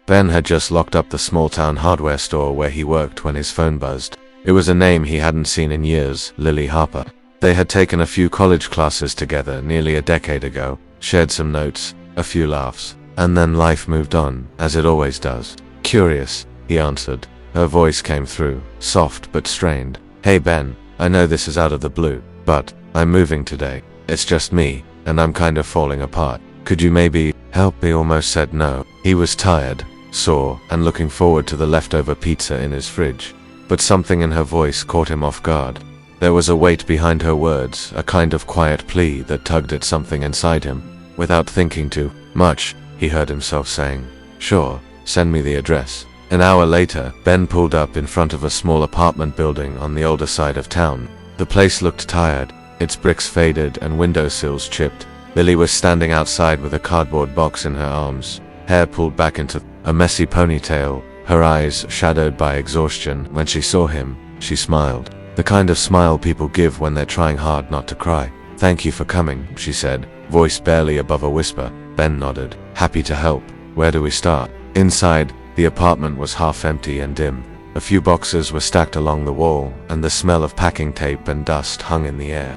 Ben had just locked up the small-town hardware store where he worked when his phone buzzed. It was a name he hadn't seen in years, Lily Harper. They had taken a few college classes together nearly a decade ago, shared some notes, a few laughs, and then life moved on, as it always does. Curious, he answered. Her voice came through, soft but strained. Hey Ben, I know this is out of the blue, but I'm moving today. It's just me, and I'm kind of falling apart. Could you maybe help? He almost said no. He was tired, sore, and looking forward to the leftover pizza in his fridge. But something in her voice caught him off guard. There was a weight behind her words, a kind of quiet plea that tugged at something inside him. Without thinking too much, he heard himself saying, "Sure, send me the address." An hour later, Ben pulled up in front of a small apartment building on the older side of town. The place looked tired, its bricks faded and windowsills chipped. Lily was standing outside with a cardboard box in her arms, hair pulled back into a messy ponytail, her eyes shadowed by exhaustion. When she saw him, she smiled. The kind of smile people give when they're trying hard not to cry. "Thank you for coming," she said, voice barely above a whisper. Ben nodded. "Happy to help. Where do we start?" Inside, the apartment was half empty and dim. A few boxes were stacked along the wall, and the smell of packing tape and dust hung in the air.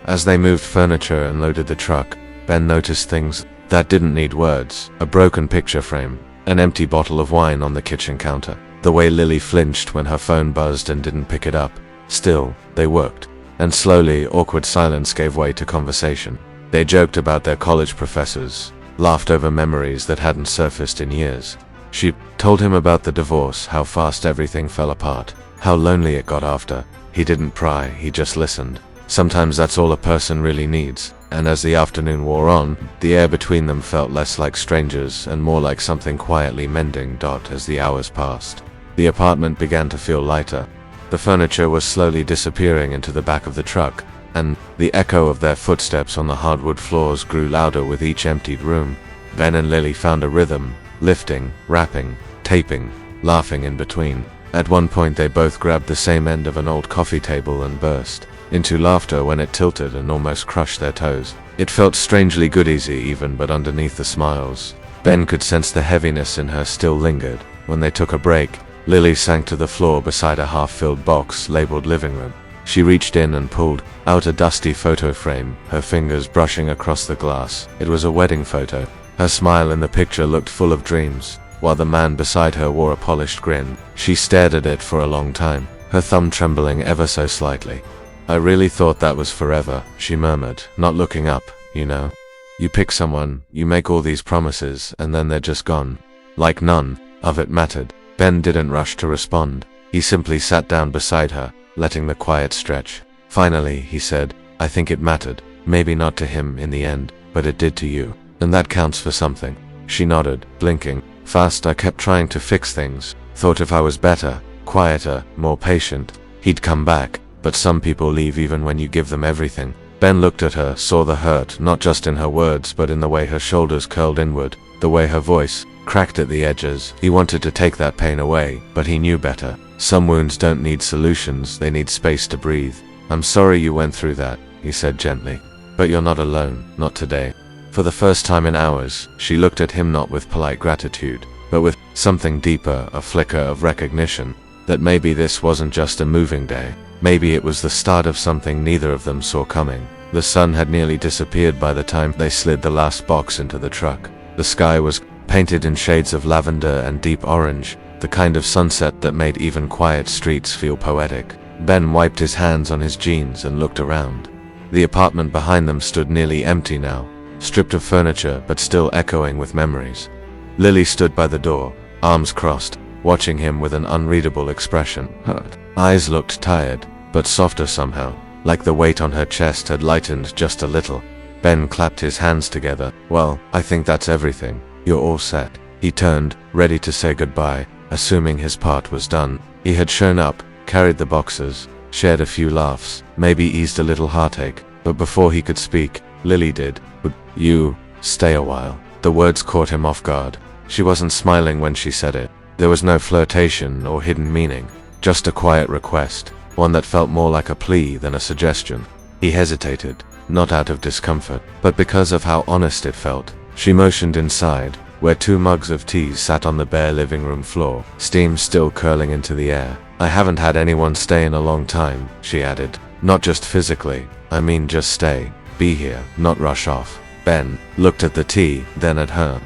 As they moved furniture and loaded the truck, Ben noticed things that didn't need words. A broken picture frame, an empty bottle of wine on the kitchen counter, the way Lily flinched when her phone buzzed and didn't pick it up. Still, they worked. And slowly, awkward silence gave way to conversation. They joked about their college professors, laughed over memories that hadn't surfaced in years. She told him about the divorce, how fast everything fell apart, how lonely it got after. He didn't pry, he just listened. Sometimes that's all a person really needs. And as the afternoon wore on, the air between them felt less like strangers and more like something quietly mending. As the hours passed, the apartment began to feel lighter. The furniture was slowly disappearing into the back of the truck, and the echo of their footsteps on the hardwood floors grew louder with each emptied room. Ben and Lily found a rhythm, lifting, rapping, taping, laughing in between. At one point they both grabbed the same end of an old coffee table and burst into laughter when it tilted and almost crushed their toes. It felt strangely good, easy even, but underneath the smiles, Ben could sense the heaviness in her still lingered. When they took a break, Lily sank to the floor beside a half-filled box labeled living room. She reached in and pulled out a dusty photo frame, her fingers brushing across the glass. It was a wedding photo. Her smile in the picture looked full of dreams, while the man beside her wore a polished grin. She stared at it for a long time, her thumb trembling ever so slightly. "I really thought that was forever," she murmured, not looking up. "You know, you pick someone, you make all these promises, and then they're just gone. Like none of it mattered." Ben didn't rush to respond. He simply sat down beside her, letting the quiet stretch. Finally, he said, "I think it mattered. Maybe not to him in the end, but it did to you. And that counts for something." She nodded, blinking. "Fast, I kept trying to fix things. Thought if I was better, quieter, more patient, he'd come back. But some people leave even when you give them everything." Ben looked at her, saw the hurt, not just in her words but in the way her shoulders curled inward, the way her voice cracked at the edges. He wanted to take that pain away, but he knew better. Some wounds don't need solutions, they need space to breathe. "I'm sorry you went through that," he said gently. "But you're not alone, not today." For the first time in hours, she looked at him not with polite gratitude, but with something deeper, a flicker of recognition, that maybe this wasn't just a moving day. Maybe it was the start of something neither of them saw coming. The sun had nearly disappeared by the time they slid the last box into the truck. The sky was painted in shades of lavender and deep orange, the kind of sunset that made even quiet streets feel poetic. Ben wiped his hands on his jeans and looked around. The apartment behind them stood nearly empty now, stripped of furniture but still echoing with memories. Lily stood by the door, arms crossed, watching him with an unreadable expression. Her eyes looked tired, but softer somehow, like the weight on her chest had lightened just a little. Ben clapped his hands together. "Well, I think that's everything. You're all set." He turned, ready to say goodbye, assuming his part was done. He had shown up, carried the boxes, shared a few laughs, maybe eased a little heartache, but before he could speak, Lily did. "Would you stay a while?" The words caught him off guard. She wasn't smiling when she said it. There was no flirtation or hidden meaning, just a quiet request, one that felt more like a plea than a suggestion. He hesitated, not out of discomfort, but because of how honest it felt. She motioned inside, where 2 mugs of tea sat on the bare living room floor, steam still curling into the air. "I haven't had anyone stay in a long time," she added. "Not just physically, I mean just stay. Be here, not rush off." Ben looked at the tea, then at her.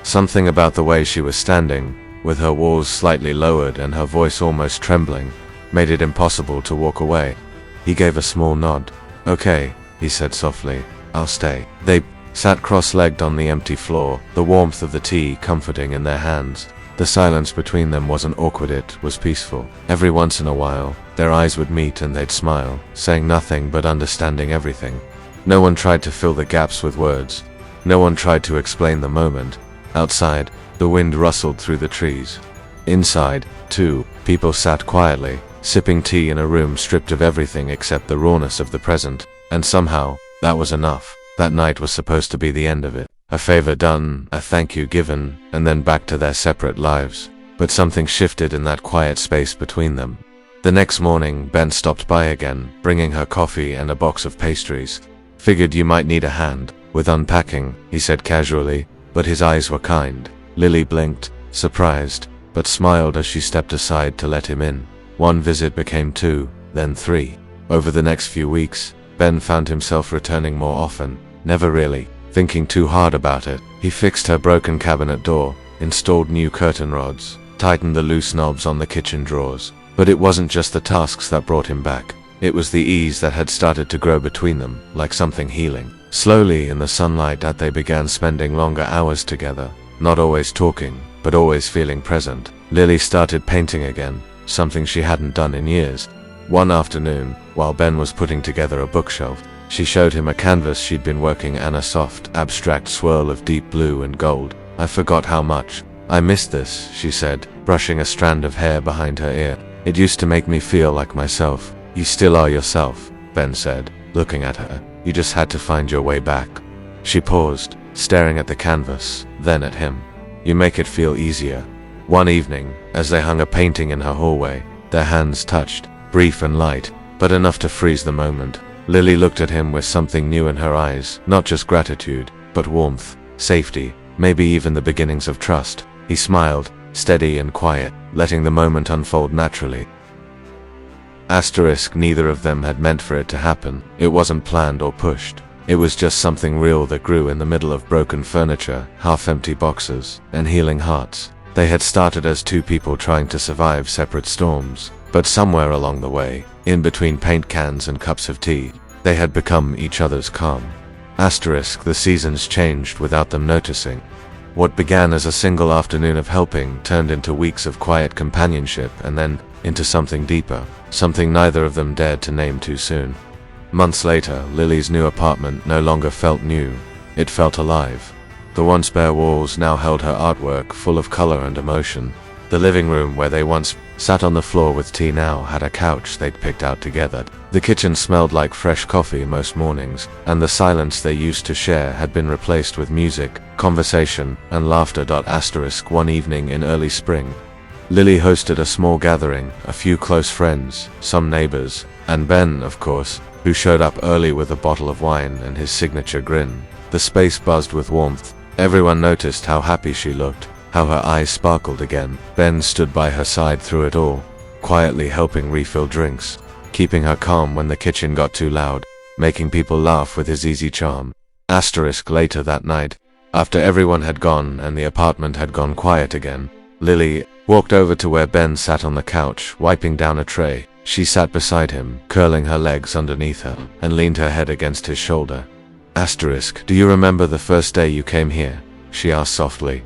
Something about the way she was standing, with her walls slightly lowered and her voice almost trembling, made it impossible to walk away. He gave a small nod. "Okay," he said softly. "I'll stay." They sat cross-legged on the empty floor, the warmth of the tea comforting in their hands. The silence between them wasn't awkward, it was peaceful. Every once in a while, their eyes would meet and they'd smile, saying nothing but understanding everything. No one tried to fill the gaps with words. No one tried to explain the moment. Outside, the wind rustled through the trees. Inside, too, people sat quietly, sipping tea in a room stripped of everything except the rawness of the present. And somehow, that was enough. That night was supposed to be the end of it. A favor done, a thank you given, and then back to their separate lives. But something shifted in that quiet space between them. The next morning, Ben stopped by again, bringing her coffee and a box of pastries. "Figured you might need a hand with unpacking," he said casually, but his eyes were kind. Lily blinked, surprised, but smiled as she stepped aside to let him in. One visit became 2, then 3. Over the next few weeks, Ben found himself returning more often, never really thinking too hard about it. He fixed her broken cabinet door, installed new curtain rods, tightened the loose knobs on the kitchen drawers. But it wasn't just the tasks that brought him back. It was the ease that had started to grow between them, like something healing. Slowly, in the sunlight, that they began spending longer hours together, not always talking, but always feeling present. Lily started painting again, something she hadn't done in years. One afternoon, while Ben was putting together a bookshelf, she showed him a canvas she'd been working on, a soft, abstract swirl of deep blue and gold. "I forgot how much I missed this," she said, brushing a strand of hair behind her ear. "It used to make me feel like myself." "You still are yourself," Ben said, looking at her. "You just had to find your way back." She paused, staring at the canvas, then at him. "You make it feel easier." One evening, as they hung a painting in her hallway, their hands touched, brief and light, but enough to freeze the moment. Lily looked at him with something new in her eyes, not just gratitude, but warmth, safety, maybe even the beginnings of trust. He smiled, steady and quiet, letting the moment unfold naturally. Neither of them had meant for it to happen. It wasn't planned or pushed. It was just something real that grew in the middle of broken furniture, half-empty boxes, and healing hearts. They had started as 2 people trying to survive separate storms, but somewhere along the way, in between paint cans and cups of tea, they had become each other's calm. The seasons changed without them noticing. What began as a single afternoon of helping turned into weeks of quiet companionship, and then into something deeper, something neither of them dared to name too soon. Months later, Lily's new apartment no longer felt new. It felt alive. The once bare walls now held her artwork, full of color and emotion. The living room where they once sat on the floor with tea now had a couch they'd picked out together. The kitchen smelled like fresh coffee most mornings, and the silence they used to share had been replaced with music, conversation, and laughter. One evening in early spring, Lily hosted a small gathering, a few close friends, some neighbors, and Ben, of course, who showed up early with a bottle of wine and his signature grin. The space buzzed with warmth. Everyone noticed how happy she looked, how her eyes sparkled again. Ben stood by her side through it all, quietly helping refill drinks, keeping her calm when the kitchen got too loud, making people laugh with his easy charm. Later that night, after everyone had gone and the apartment had gone quiet again, Lily walked over to where Ben sat on the couch, wiping down a tray. She sat beside him, curling her legs underneath her, and leaned her head against his shoulder. "Do you remember the first day you came here?" she asked softly.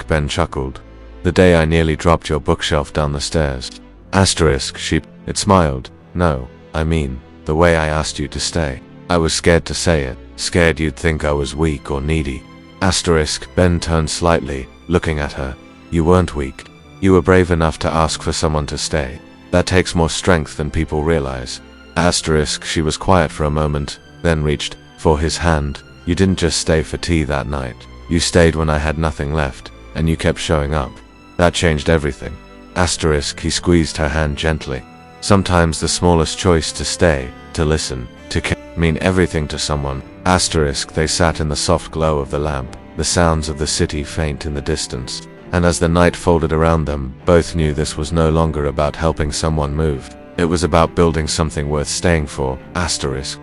Ben chuckled. "The day I nearly dropped your bookshelf down the stairs." It smiled. "No, I mean, the way I asked you to stay. I was scared to say it, scared you'd think I was weak or needy." Ben turned slightly, looking at her. "You weren't weak. You were brave enough to ask for someone to stay. That takes more strength than people realize." She was quiet for a moment, then reached for his hand. "You didn't just stay for tea that night. You stayed when I had nothing left, and you kept showing up. That changed everything." He squeezed her hand gently. Sometimes the smallest choice to stay, to listen, to care, mean everything to someone. They sat in the soft glow of the lamp, the sounds of the city faint in the distance. And as the night folded around them, both knew this was no longer about helping someone move. It was about building something worth staying for. Asterisk.